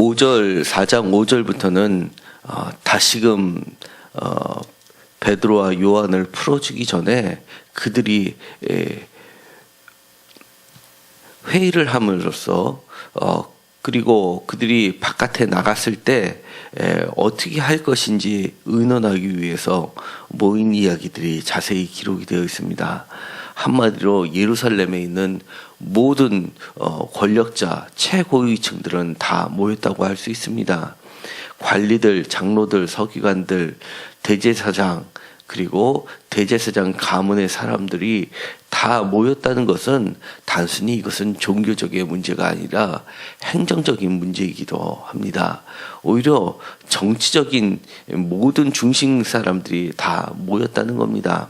4장 5절부터는 다시금 베드로와 요한을 풀어주기 전에 그들이 회의를 함으로써 그리고 그들이 바깥에 나갔을 때 어떻게 할 것인지 의논하기 위해서 모인 이야기들이 자세히 기록이 되어 있습니다. 한마디로 예루살렘에 있는 모든 권력자, 최고위층들은 다 모였다고 할 수 있습니다. 관리들, 장로들, 서기관들, 대제사장, 그리고 대제사장 가문의 사람들이 다 모였다는 것은 단순히 이것은 종교적인 문제가 아니라 행정적인 문제이기도 합니다. 오히려 정치적인 모든 중심 사람들이 다 모였다는 겁니다.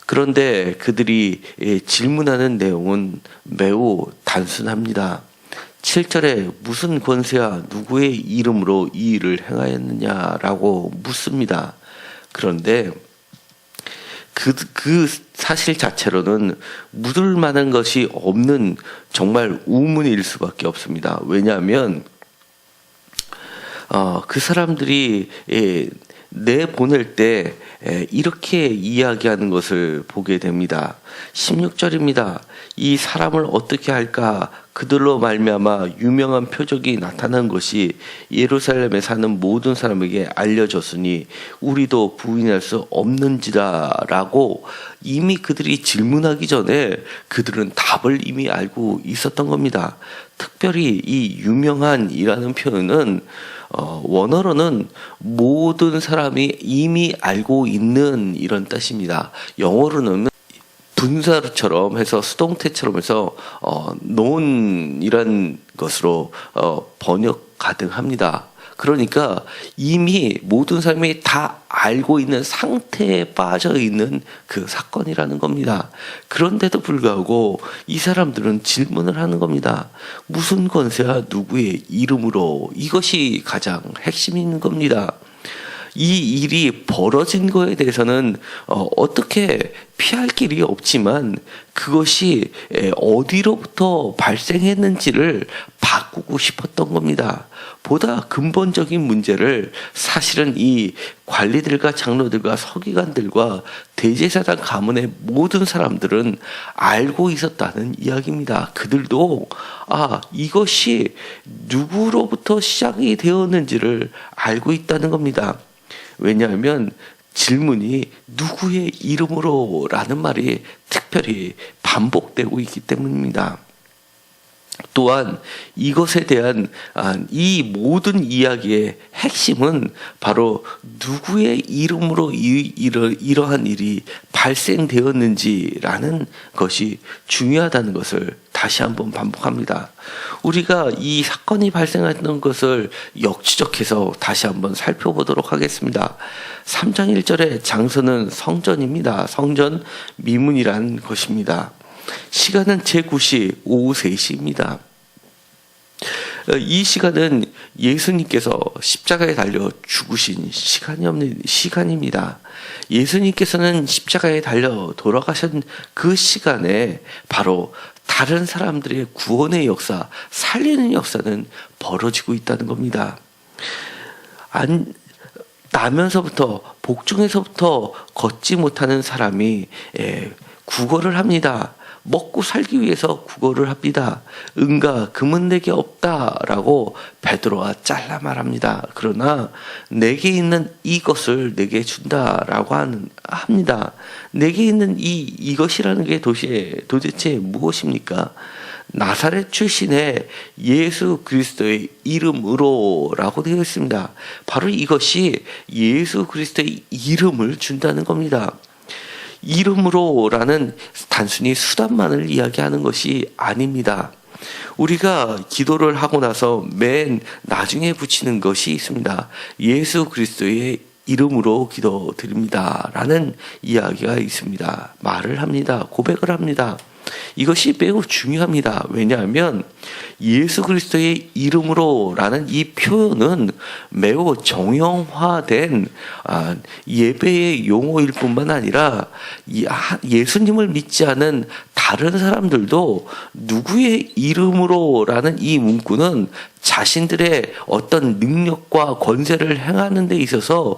그런데 그들이 질문하는 내용은 매우 단순합니다. 7절에 무슨 권세와 누구의 이름으로 이 일을 행하였느냐라고 묻습니다. 그런데 그 사실 자체로는 묻을 만한 것이 없는 정말 우문일 수밖에 없습니다. 왜냐하면 그 사람들이 내보낼 때 이렇게 이야기하는 것을 보게 됩니다. 16절입니다. 이 사람을 어떻게 할까? 그들로 말미암아 유명한 표적이 나타난 것이 예루살렘에 사는 모든 사람에게 알려졌으니 우리도 부인할 수 없는지라라고 이미 그들이 질문하기 전에 그들은 답을 이미 알고 있었던 겁니다. 특별히 이 유명한이라는 표현은 원어로는 모든 사람이 이미 알고 있는 이런 뜻입니다. 영어로는 분사처럼 해서 수동태처럼 해서 known이란 것으로 번역 가능합니다. 그러니까 이미 모든 사람이 다 알고 있는 상태에 빠져 있는 그 사건이라는 겁니다. 그런데도 불구하고 이 사람들은 질문을 하는 겁니다. 무슨 권세와 누구의 이름으로? 이것이 가장 핵심이 있는 겁니다. 이 일이 벌어진 거에 대해서는 어떻게 피할 길이 없지만 그것이 어디로부터 발생했는지를 바꾸고 싶었던 겁니다. 보다 근본적인 문제를 사실은 이 관리들과 장로들과 서기관들과 대제사장 가문의 모든 사람들은 알고 있었다는 이야기입니다. 그들도 이것이 누구로부터 시작이 되었는지를 알고 있다는 겁니다. 왜냐하면 질문이 누구의 이름으로 라는 말이 특별히 반복되고 있기 때문입니다. 또한 이것에 대한 이 모든 이야기의 핵심은 바로 누구의 이름으로 이러한 일이 발생되었는지라는 것이 중요하다는 것을 다시 한번 반복합니다. 우리가 이 사건이 발생했던 것을 역추적해서 다시 한번 살펴보도록 하겠습니다. 3장 1절의 장소는 성전입니다. 성전 미문이란 것입니다. 시간은 제9시 오후 3시입니다. 이 시간은 예수님께서 십자가에 달려 죽으신 시간입니다. 예수님께서는 십자가에 달려 돌아가신 그 시간에 바로 다른 사람들의 구원의 역사, 살리는 역사는 벌어지고 있다는 겁니다. 나면서부터 복중에서부터 걷지 못하는 사람이 구걸을 합니다. 먹고 살기 위해서 구걸을 합니다. 은과 금은 내게 없다라고 베드로와 잘라 말합니다. 그러나 내게 있는 이것을 내게 준다라고 합니다. 내게 있는 이것이라는 게 도대체 무엇입니까? 나사렛 출신의 예수 그리스도의 이름으로라고 되어 있습니다. 바로 이것이 예수 그리스도의 이름을 준다는 겁니다. 이름으로라는 단순히 수단만을 이야기하는 것이 아닙니다. 우리가 기도를 하고 나서 맨 나중에 붙이는 것이 있습니다. 예수 그리스도의 이름으로 기도드립니다 라는 이야기가 있습니다. 말을 합니다. 고백을 합니다. 이것이 매우 중요합니다. 왜냐하면 예수 그리스도의 이름으로라는 이 표현은 매우 정형화된 예배의 용어일 뿐만 아니라 예수님을 믿지 않은 다른 사람들도 누구의 이름으로라는 이 문구는 자신들의 어떤 능력과 권세를 행하는 데 있어서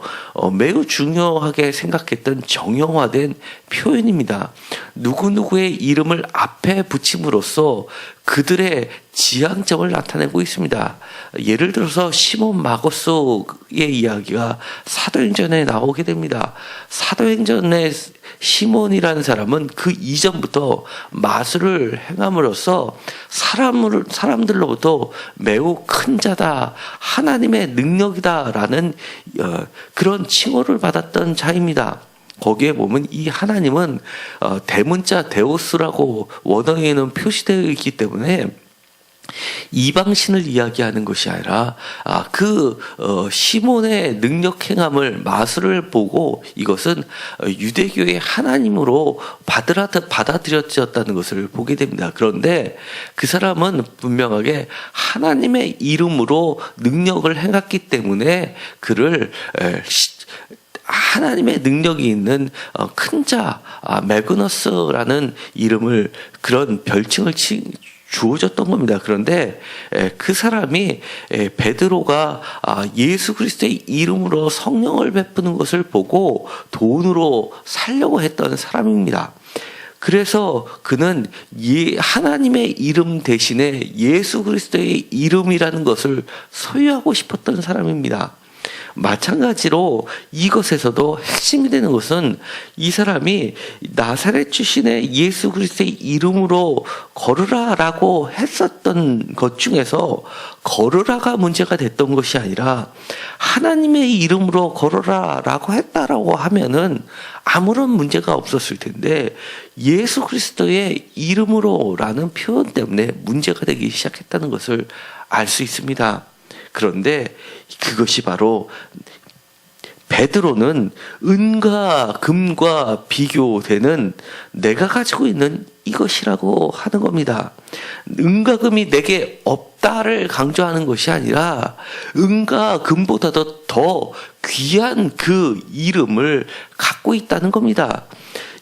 매우 중요하게 생각했던 정형화된 표현입니다. 누구누구의 이름을 앞에 붙임으로써 그들의 지향점을 나타내고 있습니다. 예를 들어서 시몬 마고스의 이야기가 사도행전에 나오게 됩니다. 사도행전의 시몬이라는 사람은 그 이전부터 마술을 행함으로써 사람들로부터 매우 큰 자다, 하나님의 능력이다라는 그런 칭호를 받았던 자입니다. 거기에 보면 이 하나님은 대문자 데오스라고 원어에는 표시되어 있기 때문에 이방신을 이야기하는 것이 아니라 시몬의 능력 행함을 마술을 보고 이것은 유대교의 하나님으로 받아들여졌다는 것을 보게 됩니다. 그런데 그 사람은 분명하게 하나님의 이름으로 능력을 행했기 때문에 그를 하나님의 능력이 있는 큰 자 매그너스라는 이름을 그런 별칭을 주어졌던 겁니다. 그런데 그 사람이 베드로가 예수 그리스도의 이름으로 성령을 베푸는 것을 보고 돈으로 살려고 했던 사람입니다. 그래서 그는 하나님의 이름 대신에 예수 그리스도의 이름이라는 것을 소유하고 싶었던 사람입니다. 마찬가지로 이것에서도 핵심이 되는 것은 이 사람이 나사렛 출신의 예수 그리스도의 이름으로 걸으라라고 했었던 것 중에서 걸으라가 문제가 됐던 것이 아니라 하나님의 이름으로 걸으라라고 했다라고 하면은 아무런 문제가 없었을 텐데 예수 그리스도의 이름으로라는 표현 때문에 문제가 되기 시작했다는 것을 알 수 있습니다. 그런데 그것이 바로 베드로는 은과 금과 비교되는 내가 가지고 있는 이것이라고 하는 겁니다. 은과 금이 내게 없다를 강조하는 것이 아니라 은과 금보다도 더 귀한 그 이름을 갖고 있다는 겁니다.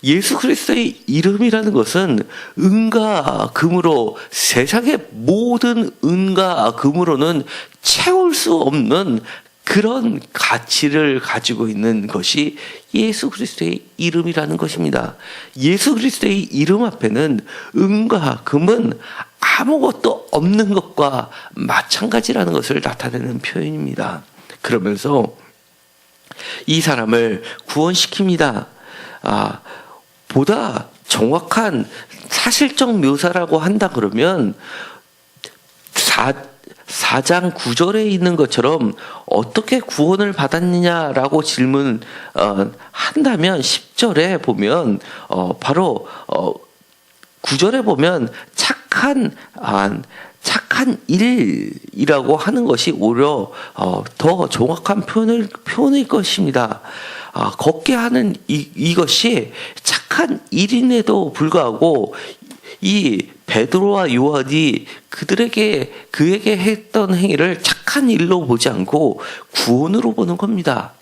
예수 그리스도의 이름이라는 것은 은과 금으로 세상의 모든 은과 금으로는 채울 수 없는 그런 가치를 가지고 있는 것이 예수 그리스도의 이름이라는 것입니다. 예수 그리스도의 이름 앞에는 은과 금은 아무것도 없는 것과 마찬가지라는 것을 나타내는 표현입니다. 그러면서 이 사람을 구원시킵니다. 보다 정확한 사실적 묘사라고 한다 그러면 4장 9절에 있는 것처럼 어떻게 구원을 받았느냐라고 질문한다면 10절에 보면 바로 9절에 보면 착한 일이라고 하는 것이 오히려 더 정확한 표현일 것입니다. 걷게 하는 이것이 착한 일인에도 불구하고 이 베드로와 요한이 그에게 했던 행위를 착한 일로 보지 않고 구원으로 보는 겁니다.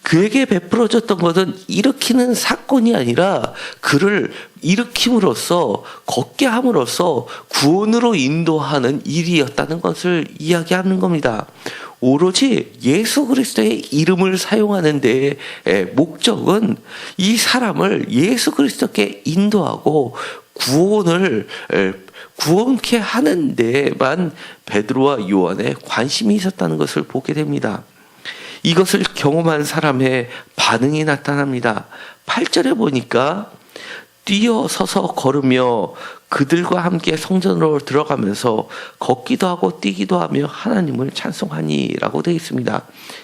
그에게 베풀어졌던 것은 일으키는 사건이 아니라 그를 일으킴으로써 걷게 함으로써 구원으로 인도하는 일이었다는 것을 이야기하는 겁니다. 오로지 예수 그리스도의 이름을 사용하는 데의 목적은 이 사람을 예수 그리스도께 인도하고 구원케 하는 데에만 베드로와 요한의 관심이 있었다는 것을 보게 됩니다. 이것을 경험한 사람의 반응이 나타납니다. 8절에 보니까 뛰어서서 걸으며 그들과 함께 성전으로 들어가면서 걷기도 하고 뛰기도 하며 하나님을 찬송하니라고 되어 있습니다.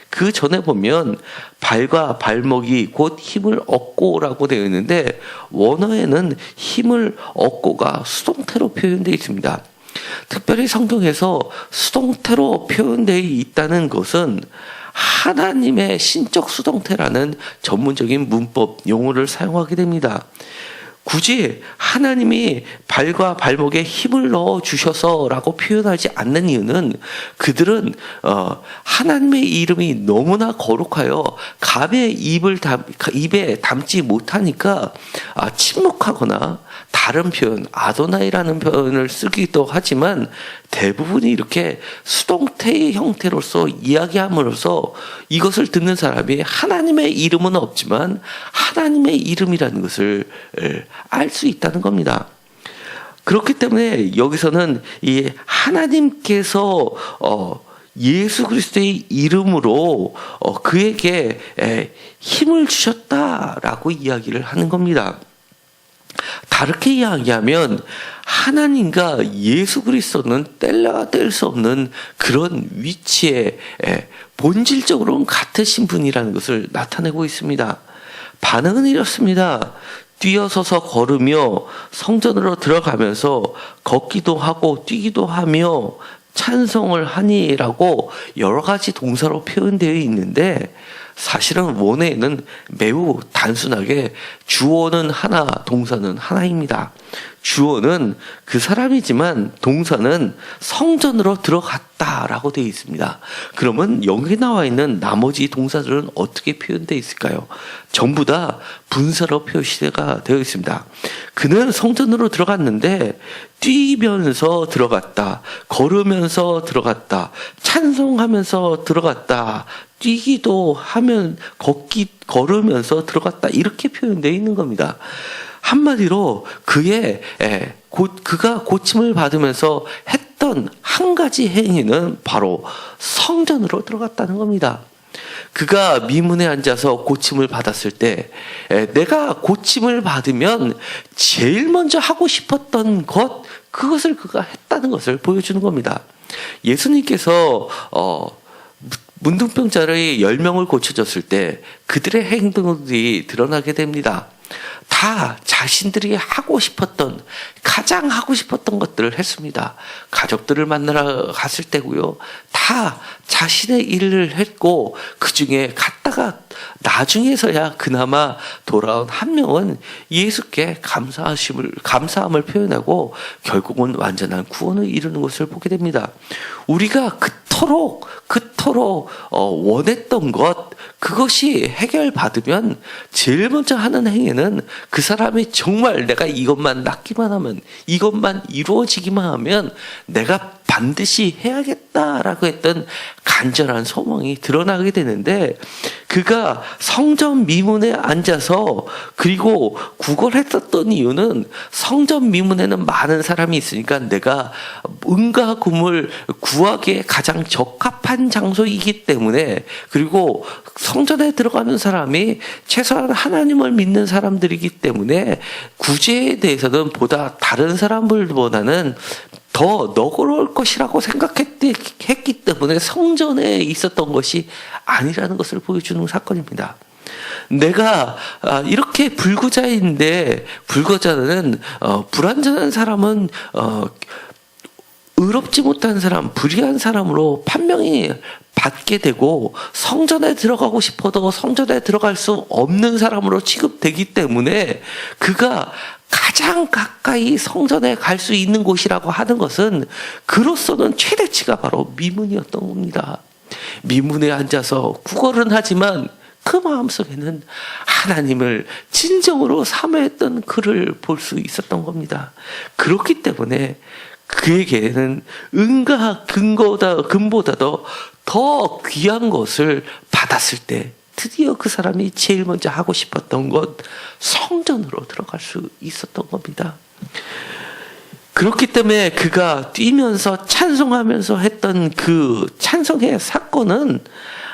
그 전에 보면 발과 발목이 곧 힘을 얻고라고 되어 있는데 원어에는 힘을 얻고가 수동태로 표현되어 있습니다. 특별히 성경에서 수동태로 표현되어 있다는 것은 하나님의 신적 수동태라는 전문적인 문법 용어를 사용하게 됩니다. 굳이 하나님이 발과 발목에 힘을 넣어 주셔서라고 표현하지 않는 이유는 그들은 하나님의 이름이 너무나 거룩하여 감의 입에 담지 못하니까 침묵하거나 다른 표현, 아도나이라는 표현을 쓰기도 하지만 대부분이 이렇게 수동태의 형태로서 이야기함으로써 이것을 듣는 사람이 하나님의 이름은 없지만 하나님의 이름이라는 것을 알 수 있다는 겁니다. 그렇기 때문에 여기서는 이 하나님께서 예수 그리스도의 이름으로 그에게 힘을 주셨다라고 이야기를 하는 겁니다. 다르게 이야기하면 하나님과 예수 그리스도는 뗄래야 뗄 수 없는 그런 위치에 본질적으로는 같으신 분이라는 것을 나타내고 있습니다. 반응은 이렇습니다. 뛰어서서 걸으며 성전으로 들어가면서 걷기도 하고 뛰기도 하며 찬송을 하니라고 여러 가지 동사로 표현되어 있는데 사실은 원어에는 매우 단순하게 주어는 하나, 동사는 하나입니다. 주어는 그 사람이지만 동사는 성전으로 들어갔다라고 되어 있습니다. 그러면 여기 나와 있는 나머지 동사들은 어떻게 표현되어 있을까요? 전부 다 분사로 표시가 되어 있습니다. 그는 성전으로 들어갔는데 뛰면서 들어갔다, 걸으면서 들어갔다, 찬송하면서 들어갔다, 뛰기도 하면 걸으면서 들어갔다 이렇게 표현되어 있는 겁니다. 한마디로 그가 고침을 받으면서 했던 한 가지 행위는 바로 성전으로 들어갔다는 겁니다. 그가 미문에 앉아서 고침을 받았을 때 내가 고침을 받으면 제일 먼저 하고 싶었던 그것을 그가 했다는 것을 보여주는 겁니다. 예수님께서 문둥병자의 10명을 고쳐줬을 때 그들의 행동들이 드러나게 됩니다. 다 자신들이 가장 하고 싶었던 것들을 했습니다. 가족들을 만나러 갔을 때고요. 다 자신의 일을 했고 그 중에 갔다가 나중에서야 그나마 돌아온 한 명은 예수께 감사함을 표현하고 결국은 완전한 구원을 이루는 것을 보게 됩니다. 우리가 그토록 원했던 그것이 해결받으면 제일 먼저 하는 행위는 그 사람이 정말 내가 이것만 낳기만 하면, 이것만 이루어지기만 하면 내가 반드시 해야겠다라고 했던 간절한 소망이 드러나게 되는데, 그가 성전 미문에 앉아서 그리고 구걸했었던 이유는 성전 미문에는 많은 사람이 있으니까 내가 은과 금을 구하기에 가장 적합한 장소이기 때문에, 그리고 성전에 들어가는 사람이 최소한 하나님을 믿는 사람들이기 때문에 구제에 대해서는 보다 다른 사람들보다는 더 너그러울 것이라고 생각했기 때문에 성전에 있었던 것이 아니라는 것을 보여주는 사건입니다. 내가 이렇게 불구자인데, 불구자는 불완전한 사람은 의롭지 못한 사람, 불의한 사람으로 판명이 받게 되고 성전에 들어가고 싶어도 성전에 들어갈 수 없는 사람으로 취급되기 때문에 그가 가장 가까이 성전에 갈 수 있는 곳이라고 하는 것은 그로서는 최대치가 바로 미문이었던 겁니다. 미문에 앉아서 구걸은 하지만 그 마음속에는 하나님을 진정으로 사모했던 그를 볼 수 있었던 겁니다. 그렇기 때문에 그에게는 은과 금보다도 더 귀한 것을 받았을 때 드디어 그 사람이 제일 먼저 하고 싶었던 것, 성전으로 들어갈 수 있었던 겁니다. 그렇기 때문에 그가 뛰면서 찬송하면서 했던 그 찬송의 사건은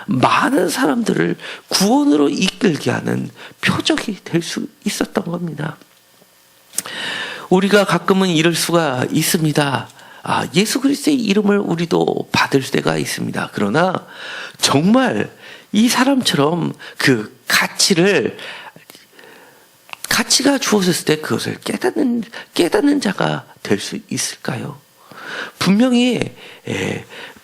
많은 사람들을 구원으로 이끌게 하는 표적이 될 수 있었던 겁니다. 우리가 가끔은 이럴 수가 있습니다. 예수 그리스도의 이름을 우리도 받을 때가 있습니다. 그러나 정말 이 사람처럼 그 가치가 주어졌을 때 그것을 깨닫는 자가 될 수 있을까요? 분명히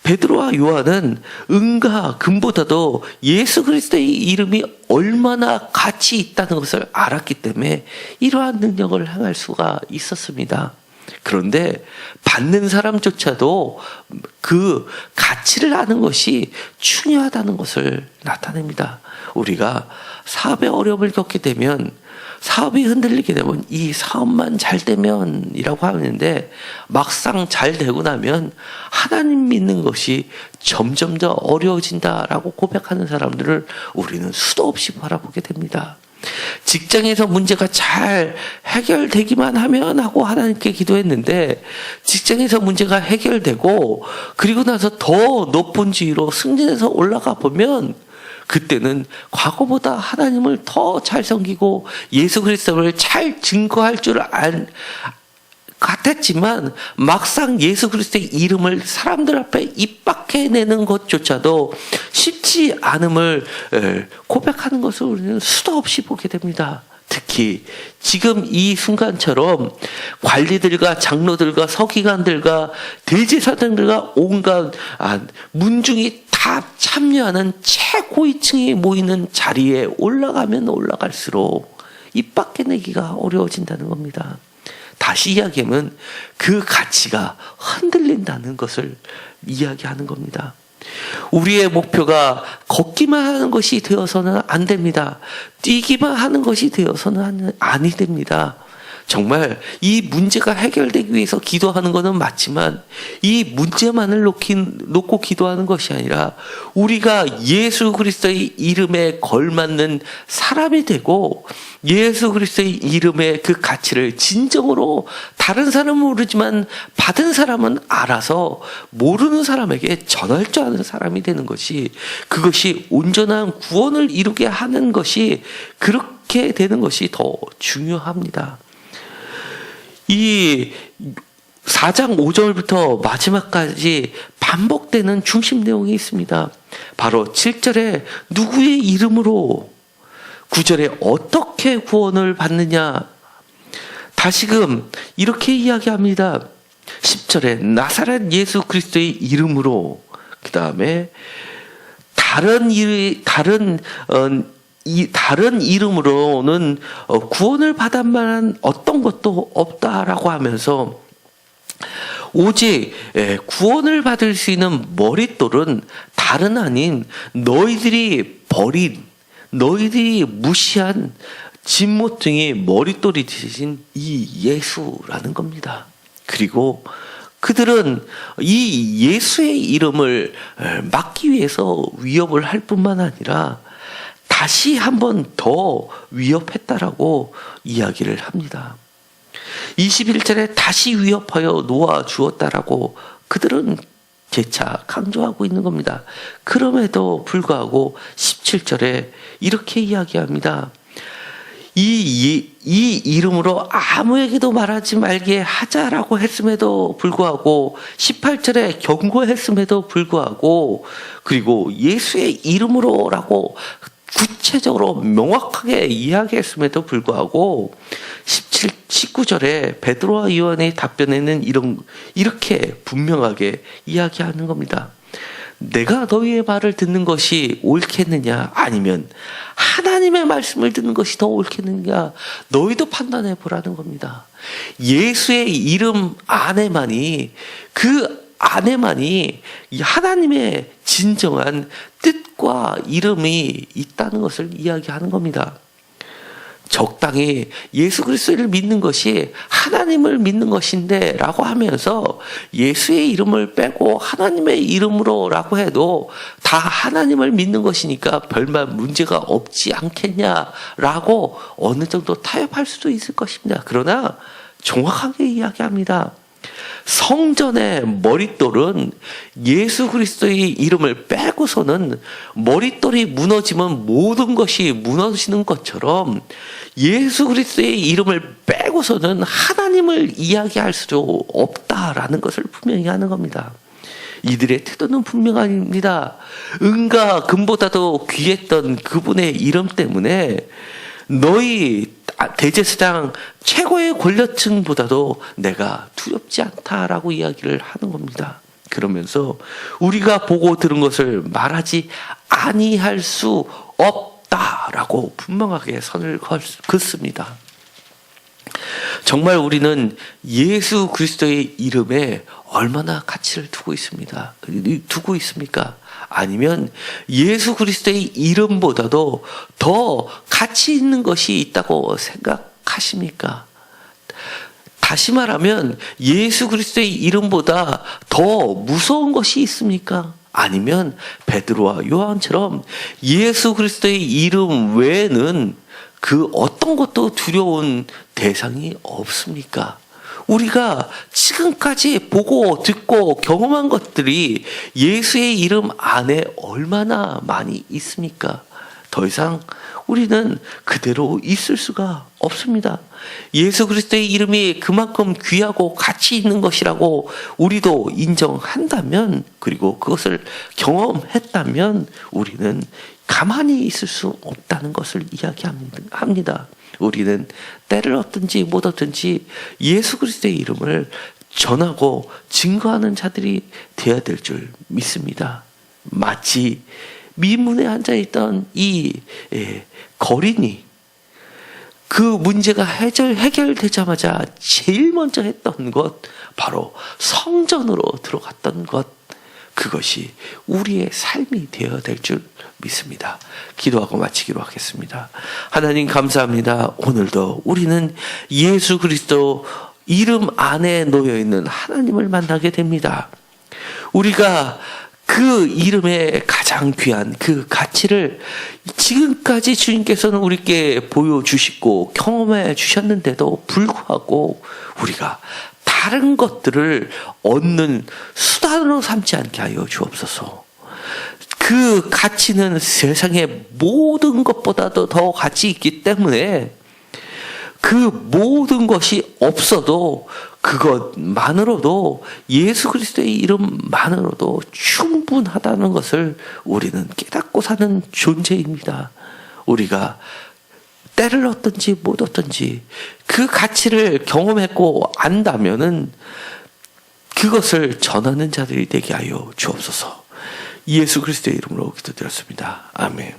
베드로와 요한은 은과 금보다도 예수 그리스도의 이름이 얼마나 가치 있다는 것을 알았기 때문에 이러한 능력을 행할 수가 있었습니다. 그런데 받는 사람조차도 그 가치를 아는 것이 중요하다는 것을 나타냅니다. 우리가 사업에 어려움을 겪게 되면, 사업이 흔들리게 되면 이 사업만 잘 되면 이라고 하는데, 막상 잘 되고 나면 하나님 믿는 것이 점점 더 어려워진다라고 고백하는 사람들을 우리는 수도 없이 바라보게 됩니다. 직장에서 문제가 잘 해결되기만 하면 하고 하나님께 기도했는데, 직장에서 문제가 해결되고 그리고 나서 더 높은 지위로 승진해서 올라가 보면 그때는 과거보다 하나님을 더 잘 섬기고 예수 그리스도를 잘 증거할 줄 같았지만, 막상 예수 그리스도의 이름을 사람들 앞에 입 밖에 내는 것조차도 쉽지 않음을 고백하는 것을 우리는 수도 없이 보게 됩니다. 특히 지금 이 순간처럼 관리들과 장로들과 서기관들과 대제사장들과 온갖 문중이 다 참여하는 최고위층이 모이는 자리에 올라가면 올라갈수록 입 밖에 내기가 어려워진다는 겁니다. 다시 이야기하면 그 가치가 흔들린다는 것을 이야기하는 겁니다. 우리의 목표가 걷기만 하는 것이 되어서는 안 됩니다. 뛰기만 하는 것이 되어서는 아니 됩니다. 정말 이 문제가 해결되기 위해서 기도하는 것은 맞지만, 이 문제만을 놓고 기도하는 것이 아니라 우리가 예수 그리스도의 이름에 걸맞는 사람이 되고, 예수 그리스도의 이름의 그 가치를 진정으로 다른 사람은 모르지만 받은 사람은 알아서 모르는 사람에게 전할 줄 아는 사람이 되는 것이, 그것이 온전한 구원을 이루게 하는 것이, 그렇게 되는 것이 더 중요합니다. 이 4장 5절부터 마지막까지 반복되는 중심 내용이 있습니다. 바로 7절에 누구의 이름으로, 9절에 어떻게 구원을 받느냐, 다시금 이렇게 이야기합니다. 10절에 나사렛 예수 그리스도의 이름으로, 그 다음에 다른 이름으로는 구원을 받을 만한 어떤 것도 없다라고 하면서, 오직 구원을 받을 수 있는 머릿돌은 다른 아닌 너희들이 무시한 진모퉁이 머릿돌이 되신 이 예수라는 겁니다. 그리고 그들은 이 예수의 이름을 막기 위해서 위협을 할 뿐만 아니라 다시 한 번 더 위협했다라고 이야기를 합니다. 21절에 다시 위협하여 놓아 주었다라고 그들은 재차 강조하고 있는 겁니다. 그럼에도 불구하고 17절에 이렇게 이야기합니다. 이 이름으로 아무에게도 말하지 말게 하자라고 했음에도 불구하고, 18절에 경고했음에도 불구하고, 그리고 예수의 이름으로라고 구체적으로 명확하게 이야기했음에도 불구하고 19절에 베드로와 요한의 답변에는 이렇게 분명하게 이야기하는 겁니다. 내가 너희의 말을 듣는 것이 옳겠느냐, 아니면 하나님의 말씀을 듣는 것이 더 옳겠느냐, 너희도 판단해 보라는 겁니다. 예수의 이름 안에만이, 그 안에만이 하나님의 진정한 뜻과 이름이 있다는 것을 이야기하는 겁니다. 적당히 예수 그리스도를 믿는 것이 하나님을 믿는 것인데 라고 하면서 예수의 이름을 빼고 하나님의 이름으로 라고 해도 다 하나님을 믿는 것이니까 별반 문제가 없지 않겠냐라고 어느 정도 타협할 수도 있을 것입니다. 그러나 정확하게 이야기합니다. 성전의 머릿돌은 예수 그리스도의 이름을 빼고서는, 머릿돌이 무너지면 모든 것이 무너지는 것처럼 예수 그리스도의 이름을 빼고서는 하나님을 이야기할 수 없다라는 것을 분명히 하는 겁니다. 이들의 태도는 분명합니다. 은과 금보다도 귀했던 그분의 이름 때문에 너희 대제사장 최고의 권력층보다도 내가 두렵지 않다라고 이야기를 하는 겁니다. 그러면서 우리가 보고 들은 것을 말하지 아니할 수 없다라고 분명하게 선을 긋습니다. 정말 우리는 예수 그리스도의 이름에 얼마나 가치를 두고 있습니까? 아니면 예수 그리스도의 이름보다도 더 가치 있는 것이 있다고 생각하십니까? 다시 말하면 예수 그리스도의 이름보다 더 무서운 것이 있습니까? 아니면 베드로와 요한처럼 예수 그리스도의 이름 외에는 그 어떤 것도 두려운 대상이 없습니까? 우리가 지금까지 보고 듣고 경험한 것들이 예수의 이름 안에 얼마나 많이 있습니까? 더 이상 우리는 그대로 있을 수가 없습니다. 예수 그리스도의 이름이 그만큼 귀하고 가치 있는 것이라고 우리도 인정한다면, 그리고 그것을 경험했다면 우리는 가만히 있을 수 없다는 것을 이야기합니다. 우리는 때를 얻든지 못 얻든지 예수 그리스도의 이름을 전하고 증거하는 자들이 되어야 될 줄 믿습니다. 마치 미문에 앉아있던 이 거린이 그 문제가 해결되자마자 제일 먼저 했던 것, 바로 성전으로 들어갔던 것, 그것이 우리의 삶이 되어야 될 줄 믿습니다. 기도하고 마치기로 하겠습니다. 하나님 감사합니다. 오늘도 우리는 예수 그리스도 이름 안에 놓여있는 하나님을 만나게 됩니다. 우리가 그 이름의 가장 귀한 그 가치를 지금까지 주님께서는 우리에게 보여주시고 경험해 주셨는데도 불구하고 우리가 다른 것들을 얻는 수단으로 삼지 않게 하여 주옵소서. 그 가치는 세상의 모든 것보다도 더 가치 있기 때문에 그 모든 것이 없어도 그것만으로도 예수 그리스도의 이름만으로도 충분하다는 것을 우리는 깨닫고 사는 존재입니다. 우리가 때를 얻든지 못 얻든지 그 가치를 경험했고 안다면은 그것을 전하는 자들이 되게 하여 주옵소서. 예수 그리스도의 이름으로 기도드렸습니다. 아멘.